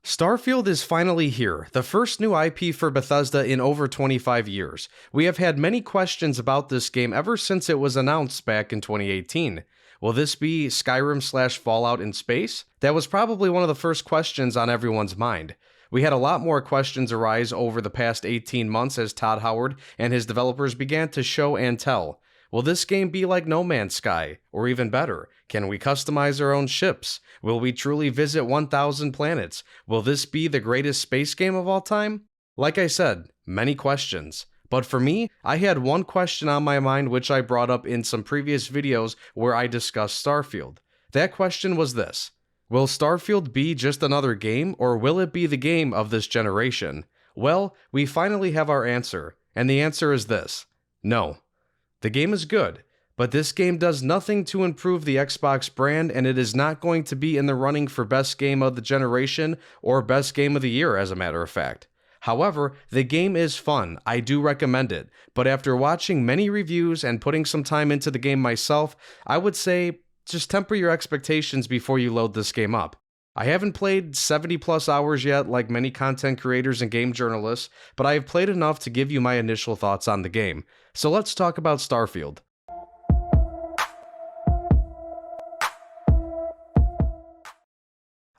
Starfield is finally here, the first new IP for Bethesda in over 25 years. We have had many questions about this game ever since it was announced back in 2018. Will this be Skyrim / Fallout in space? That was probably one of the first questions on everyone's mind. We had a lot more questions arise over the past 18 months as Todd Howard and his developers began to show and tell. Will this game be like No Man's Sky? Or even better, can we customize our own ships? Will we truly visit 1,000 planets? Will this be the greatest space game of all time? Like I said, many questions. But for me, I had one question on my mind which I brought up in some previous videos where I discussed Starfield. That question was this: will Starfield be just another game, or will it be the game of this generation? Well, we finally have our answer, and the answer is this: no. The game is good, but this game does nothing to improve the Xbox brand, and it is not going to be in the running for best game of the generation or best game of the year, as a matter of fact. However, the game is fun. I do recommend it, but after watching many reviews and putting some time into the game myself, I would say just temper your expectations before you load this game up. I haven't played 70 plus hours yet like many content creators and game journalists, but I have played enough to give you my initial thoughts on the game. So let's talk about Starfield.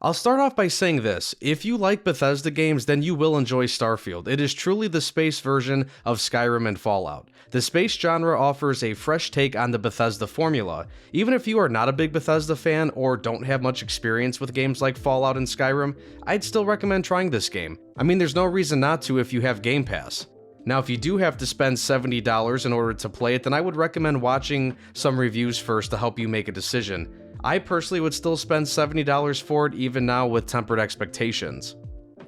I'll start off by saying this: if you like Bethesda games, then you will enjoy Starfield. It is truly the space version of Skyrim and Fallout. The space genre offers a fresh take on the Bethesda formula. Even if you are not a big Bethesda fan or don't have much experience with games like Fallout and Skyrim, I'd still recommend trying this game. I mean, there's no reason not to if you have Game Pass. Now, if you do have to spend $70 in order to play it, then I would recommend watching some reviews first to help you make a decision. I personally would still spend $70 for it even now with tempered expectations.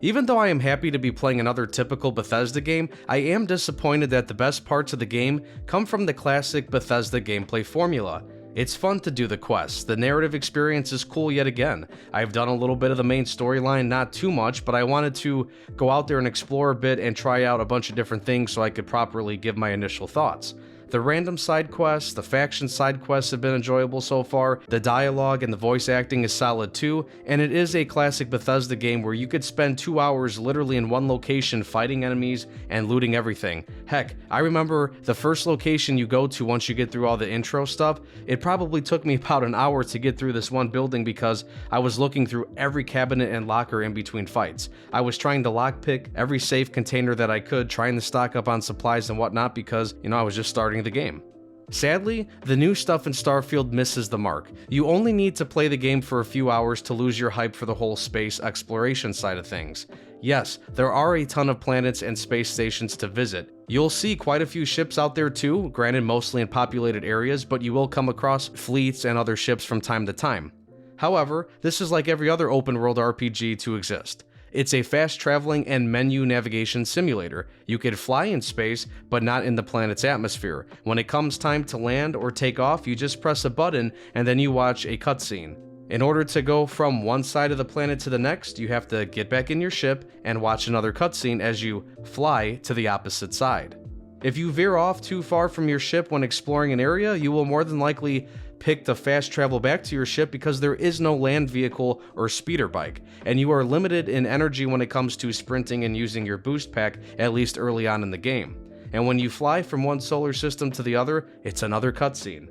Even though I am happy to be playing another typical Bethesda game, I am disappointed that the best parts of the game come from the classic Bethesda gameplay formula. It's fun to do the quests, the narrative experience is cool yet again. I've done a little bit of the main storyline, not too much, but I wanted to go out there and explore a bit and try out a bunch of different things so I could properly give my initial thoughts. The random side quests, the faction side quests have been enjoyable so far, the dialogue and the voice acting is solid too, and it is a classic Bethesda game where you could spend 2 hours literally in one location fighting enemies and looting everything. Heck, I remember the first location you go to once you get through all the intro stuff, it probably took me about an hour to get through this one building because I was looking through every cabinet and locker in between fights. I was trying to lockpick every safe container that I could, trying to stock up on supplies and whatnot because, I was just starting the game. Sadly, the new stuff in Starfield misses the mark. You only need to play the game for a few hours to lose your hype for the whole space exploration side of things. Yes, there are a ton of planets and space stations to visit. You'll see quite a few ships out there too, granted mostly in populated areas, but you will come across fleets and other ships from time to time. However, this is like every other open world RPG to exist. It's a fast traveling and menu navigation simulator. You could fly in space, but not in the planet's atmosphere. When it comes time to land or take off, you just press a button and then you watch a cutscene. In order to go from one side of the planet to the next, you have to get back in your ship and watch another cutscene as you fly to the opposite side. If you veer off too far from your ship when exploring an area, you will more than likely pick to fast travel back to your ship because there is no land vehicle or speeder bike, and you are limited in energy when it comes to sprinting and using your boost pack, at least early on in the game. And when you fly from one solar system to the other, it's another cutscene.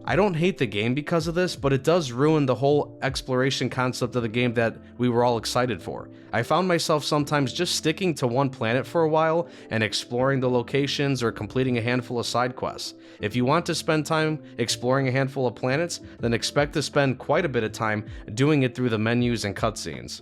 I don't hate the game because of this, but it does ruin the whole exploration concept of the game that we were all excited for. I found myself sometimes just sticking to one planet for a while and exploring the locations or completing a handful of side quests. If you want to spend time exploring a handful of planets, then expect to spend quite a bit of time doing it through the menus and cutscenes.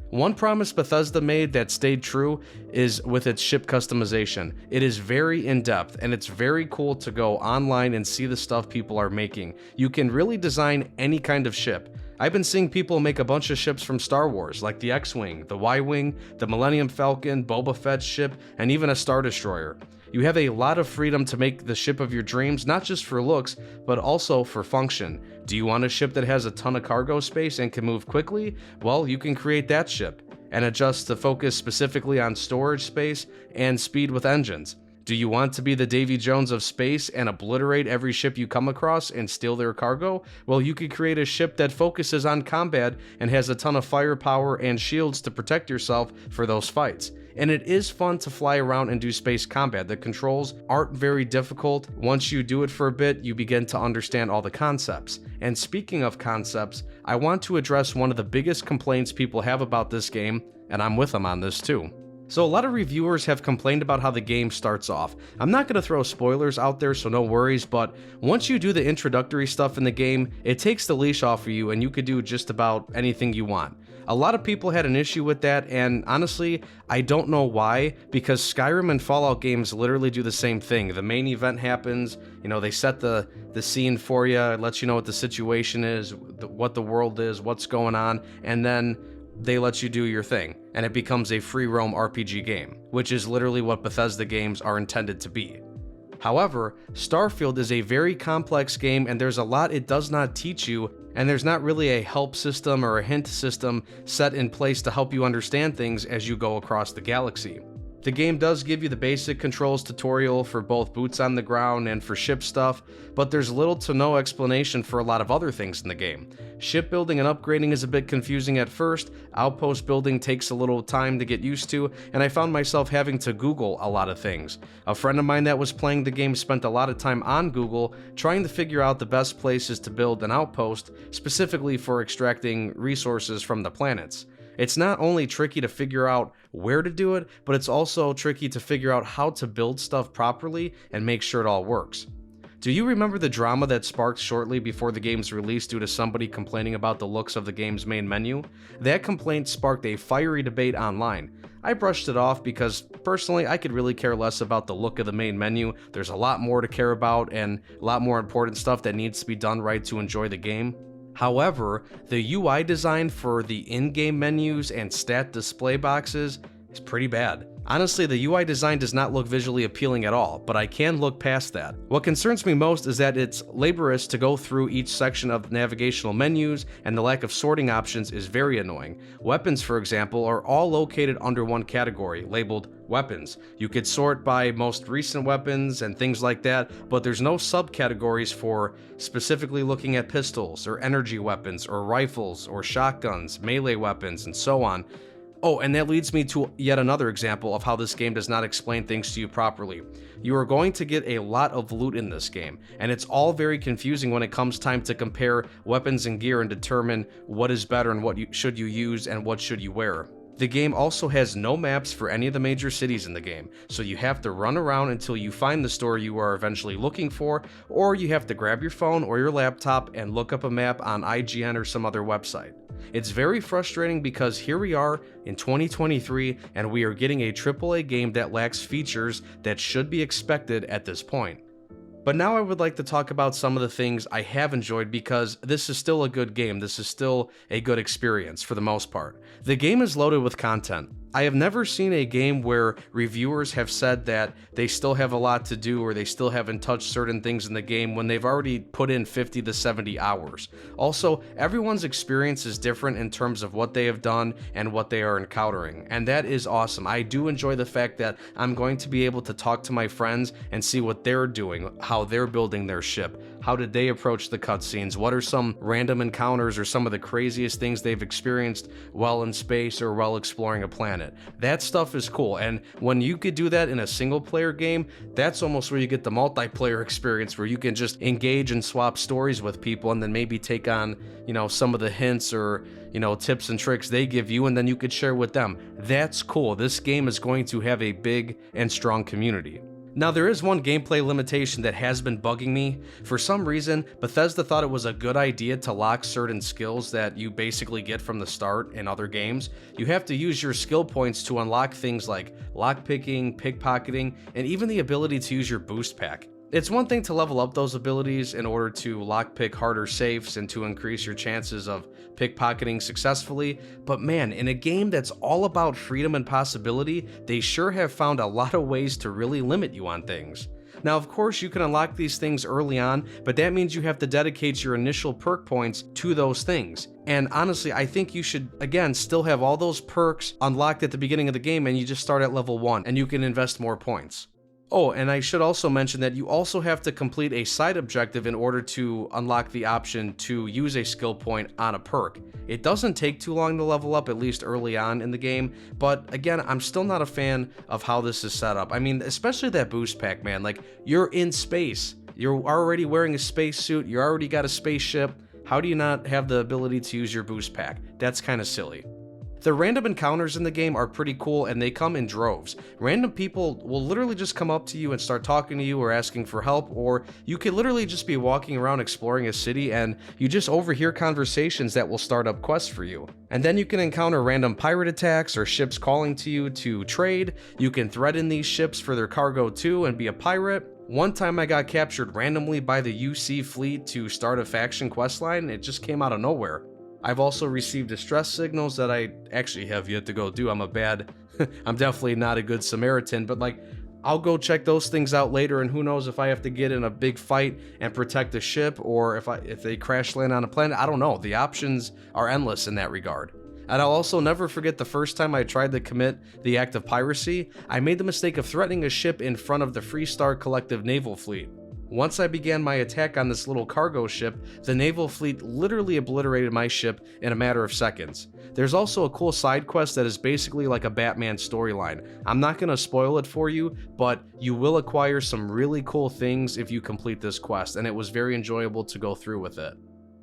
One promise Bethesda made that stayed true is with its ship customization. It is very in-depth, and it's very cool to go online and see the stuff people are making. You can really design any kind of ship. I've been seeing people make a bunch of ships from Star Wars, like the X-Wing, the Y-Wing, the Millennium Falcon, Boba Fett's ship, and even a Star Destroyer. You have a lot of freedom to make the ship of your dreams, not just for looks, but also for function. Do you want a ship that has a ton of cargo space and can move quickly? Well, you can create that ship and adjust to focus specifically on storage space and speed with engines. Do you want to be the Davy Jones of space and obliterate every ship you come across and steal their cargo? Well, you could create a ship that focuses on combat and has a ton of firepower and shields to protect yourself for those fights. And it is fun to fly around and do space combat. The controls aren't very difficult. Once you do it for a bit, you begin to understand all the concepts. And speaking of concepts, I want to address one of the biggest complaints people have about this game, and I'm with them on this too. So a lot of reviewers have complained about how the game starts off. I'm not going to throw spoilers out there, so no worries, but once you do the introductory stuff in the game, it takes the leash off of you and you could do just about anything you want. A lot of people had an issue with that, and honestly, I don't know why, because Skyrim and Fallout games literally do the same thing. The main event happens, they set the scene for you, it lets you know what the situation is, what the world is, what's going on, and then they let you do your thing, and it becomes a free roam RPG game, which is literally what Bethesda games are intended to be. However, Starfield is a very complex game, and there's a lot it does not teach you, and there's not really a help system or a hint system set in place to help you understand things as you go across the galaxy. The game does give you the basic controls tutorial for both boots on the ground and for ship stuff, but there's little to no explanation for a lot of other things in the game. Ship building and upgrading is a bit confusing at first, outpost building takes a little time to get used to, and I found myself having to Google a lot of things. A friend of mine that was playing the game spent a lot of time on Google trying to figure out the best places to build an outpost, specifically for extracting resources from the planets. It's not only tricky to figure out where to do it, but it's also tricky to figure out how to build stuff properly and make sure it all works. Do you remember the drama that sparked shortly before the game's release due to somebody complaining about the looks of the game's main menu? That complaint sparked a fiery debate online. I brushed it off because, personally, I could really care less about the look of the main menu. There's a lot more to care about and a lot more important stuff that needs to be done right to enjoy the game. However, the UI design for the in-game menus and stat display boxes is pretty bad. Honestly, the UI design does not look visually appealing at all, but I can look past that. What concerns me most is that it's laborious to go through each section of navigational menus, and the lack of sorting options is very annoying. Weapons, for example, are all located under one category, labeled weapons. You could sort by most recent weapons and things like that, but there's no subcategories for specifically looking at pistols, or energy weapons, or rifles, or shotguns, melee weapons, and so on. Oh, and that leads me to yet another example of how this game does not explain things to you properly. You are going to get a lot of loot in this game, and it's all very confusing when it comes time to compare weapons and gear and determine what is better and what should you use and what should you wear. The game also has no maps for any of the major cities in the game, so you have to run around until you find the store you are eventually looking for, or you have to grab your phone or your laptop and look up a map on IGN or some other website. It's very frustrating because here we are in 2023 and we are getting a AAA game that lacks features that should be expected at this point. But now I would like to talk about some of the things I have enjoyed because this is still a good game. This is still a good experience for the most part. The game is loaded with content. I have never seen a game where reviewers have said that they still have a lot to do or they still haven't touched certain things in the game when they've already put in 50 to 70 hours. Also, everyone's experience is different in terms of what they have done and what they are encountering, and that is awesome. I do enjoy the fact that I'm going to be able to talk to my friends and see what they're doing, how they're building their ship, how did they approach the cutscenes, what are some random encounters or some of the craziest things they've experienced while in space or while exploring a planet. That stuff is cool, and when you could do that in a single player game, that's almost where you get the multiplayer experience where you can just engage and swap stories with people and then maybe take on, some of the hints or, tips and tricks they give you and then you could share with them. That's cool. This game is going to have a big and strong community. Now, there is one gameplay limitation that has been bugging me. For some reason, Bethesda thought it was a good idea to lock certain skills that you basically get from the start in other games. You have to use your skill points to unlock things like lockpicking, pickpocketing, and even the ability to use your boost pack. It's one thing to level up those abilities in order to lockpick harder safes and to increase your chances of pickpocketing successfully, but man, in a game that's all about freedom and possibility, they sure have found a lot of ways to really limit you on things. Now, of course, you can unlock these things early on, but that means you have to dedicate your initial perk points to those things. And honestly, I think you should, again, still have all those perks unlocked at the beginning of the game and you just start at level 1 and you can invest more points. Oh, and I should also mention that you also have to complete a side objective in order to unlock the option to use a skill point on a perk. It doesn't take too long to level up, at least early on in the game, but again, I'm still not a fan of how this is set up. I mean, especially that boost pack, man. Like, you're in space. You're already wearing a spacesuit. You already got a spaceship. How do you not have the ability to use your boost pack? That's kind of silly. The random encounters in the game are pretty cool, and they come in droves. Random people will literally just come up to you and start talking to you or asking for help, or you could literally just be walking around exploring a city and you just overhear conversations that will start up quests for you. And then you can encounter random pirate attacks or ships calling to you to trade. You can threaten these ships for their cargo too and be a pirate. One time I got captured randomly by the UC fleet to start a faction questline. It just came out of nowhere. I've also received distress signals that I actually have yet to go do. I'm definitely not a good Samaritan, but like, I'll go check those things out later, and who knows if I have to get in a big fight and protect a ship, or if they crash land on a planet. I don't know. The options are endless in that regard. And I'll also never forget the first time I tried to commit the act of piracy. I made the mistake of threatening a ship in front of the Freestar Collective naval fleet. Once I began my attack on this little cargo ship, the naval fleet literally obliterated my ship in a matter of seconds. There's also a cool side quest that is basically like a Batman storyline. I'm not going to spoil it for you, but you will acquire some really cool things if you complete this quest, and it was very enjoyable to go through with it.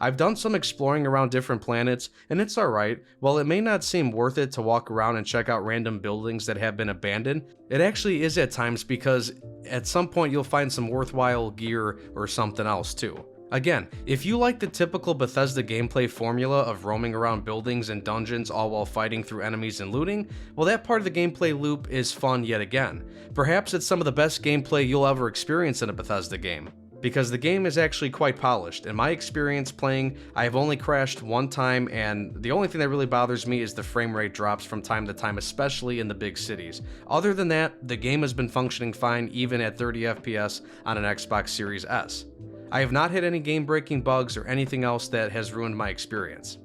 I've done some exploring around different planets, and it's alright. While it may not seem worth it to walk around and check out random buildings that have been abandoned, it actually is at times, because at some point you'll find some worthwhile gear or something else too. Again, if you like the typical Bethesda gameplay formula of roaming around buildings and dungeons all while fighting through enemies and looting, well, that part of the gameplay loop is fun yet again. Perhaps it's some of the best gameplay you'll ever experience in a Bethesda game, because the game is actually quite polished. In my experience playing, I have only crashed one time, and the only thing that really bothers me is the frame rate drops from time to time, especially in the big cities. Other than that, the game has been functioning fine even at 30 FPS on an Xbox Series S. I have not hit any game-breaking bugs or anything else that has ruined my experience.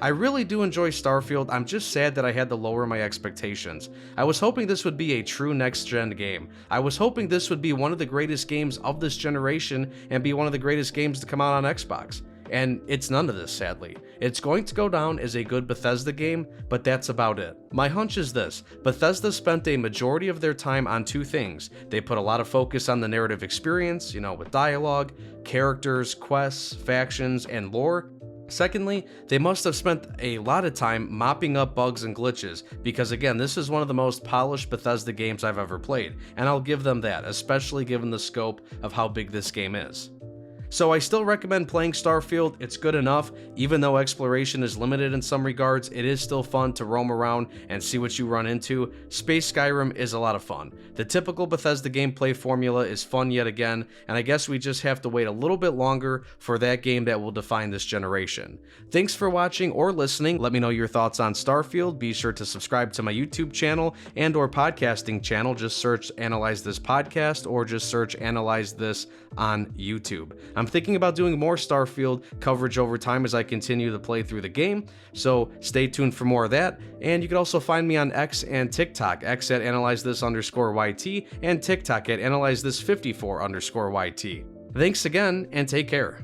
I really do enjoy Starfield. I'm just sad that I had to lower my expectations. I was hoping this would be a true next-gen game. I was hoping this would be one of the greatest games of this generation and be one of the greatest games to come out on Xbox. And it's none of this, sadly. It's going to go down as a good Bethesda game, but that's about it. My hunch is this: Bethesda spent a majority of their time on two things. They put a lot of focus on the narrative experience, with dialogue, characters, quests, factions, and lore. Secondly, they must have spent a lot of time mopping up bugs and glitches, because again, this is one of the most polished Bethesda games I've ever played, and I'll give them that, especially given the scope of how big this game is. So I still recommend playing Starfield. It's good enough. Even though exploration is limited in some regards, it is still fun to roam around and see what you run into. Space Skyrim is a lot of fun. The typical Bethesda gameplay formula is fun yet again, and I guess we just have to wait a little bit longer for that game that will define this generation. Thanks for watching or listening. Let me know your thoughts on Starfield. Be sure to subscribe to my YouTube channel and or podcasting channel. Just search Analyze This Podcast, or just search Analyze This on YouTube. I'm thinking about doing more Starfield coverage over time as I continue to play through the game, so stay tuned for more of that. And you can also find me on X and TikTok, X at AnalyzeThis_YT and TikTok at AnalyzeThis54_YT. Thanks again, and take care.